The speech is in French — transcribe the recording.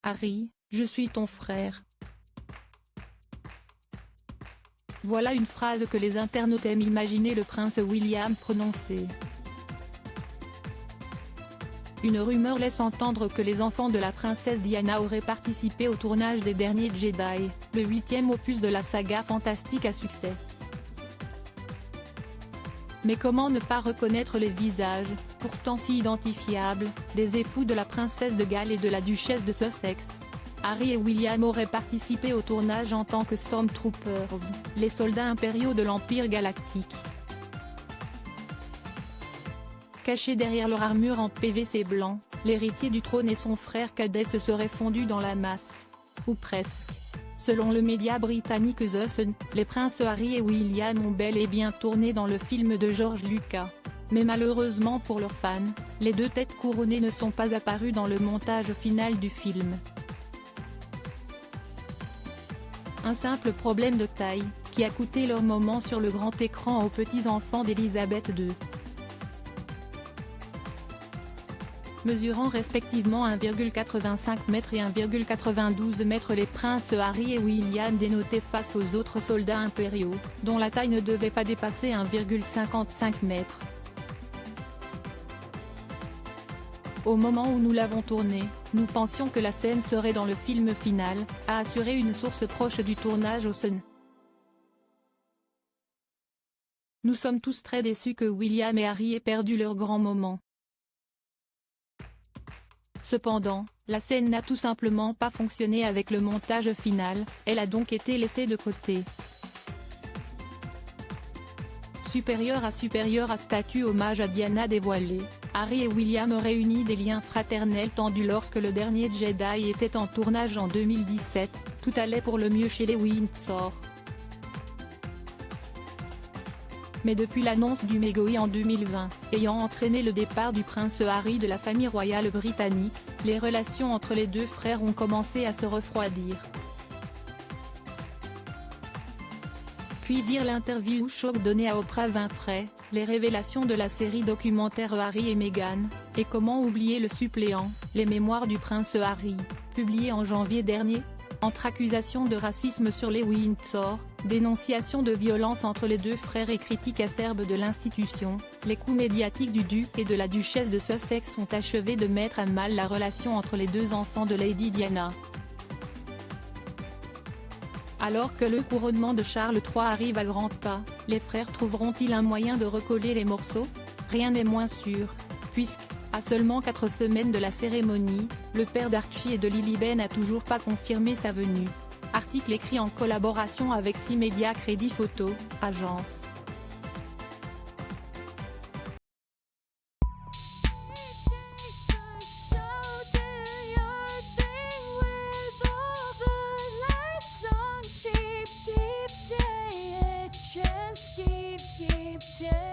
Harry, je suis ton frère. Voilà une phrase que les internautes aiment imaginer le prince William prononcer. Une rumeur laisse entendre que les enfants de la princesse Diana auraient participé au tournage des Derniers Jedi, le 8e opus de la saga fantastique à succès. Mais comment ne pas reconnaître les visages, pourtant si identifiables, des époux de la princesse de Galles et de la duchesse de Sussex? Harry et William auraient participé au tournage en tant que Stormtroopers, les soldats impériaux de l'Empire galactique. Cachés derrière leur armure en PVC blanc, l'héritier du trône et son frère cadet se seraient fondus dans la masse. Ou presque. Selon le média britannique The Sun, les princes Harry et William ont bel et bien tourné dans le film de George Lucas. Mais malheureusement pour leurs fans, les deux têtes couronnées ne sont pas apparues dans le montage final du film. Un simple problème de taille, qui a coûté leur moment sur le grand écran aux petits-enfants d'Elisabeth II. Mesurant respectivement 1,85 m et 1,92 m, les princes Harry et William dénotaient face aux autres soldats impériaux, dont la taille ne devait pas dépasser 1,55 m. Au moment où nous l'avons tourné, nous pensions que la scène serait dans le film final, a assuré une source proche du tournage au Sun. Nous sommes tous très déçus que William et Harry aient perdu leur grand moment. Cependant, la scène n'a tout simplement pas fonctionné avec le montage final, elle a donc été laissée de côté. Supérieur à statut hommage à Diana dévoilé, Harry et William réunissent des liens fraternels tendus lorsque le Dernier Jedi était en tournage en 2017, tout allait pour le mieux chez les Windsor. Mais depuis l'annonce du Megoi en 2020, ayant entraîné le départ du prince Harry de la famille royale britannique, les relations entre les deux frères ont commencé à se refroidir. Puis virent l'interview choc donnée à Oprah Winfrey, les révélations de la série documentaire Harry et Meghan, et comment oublier le suppléant, les mémoires du prince Harry, publié en janvier dernier. Entre accusations de racisme sur les Windsor, dénonciation de violence entre les deux frères et critiques acerbes de l'institution, les coups médiatiques du duc et de la duchesse de Sussex ont achevé de mettre à mal la relation entre les deux enfants de Lady Diana. Alors que le couronnement de Charles III arrive à grands pas, les frères trouveront-ils un moyen de recoller les morceaux? Rien n'est moins sûr, puisque, à seulement 4 semaines de la cérémonie, le père d'Archie et de Lily n'a toujours pas confirmé sa venue. Article écrit en collaboration avec 6 médias Crédit Photo, agence. Keep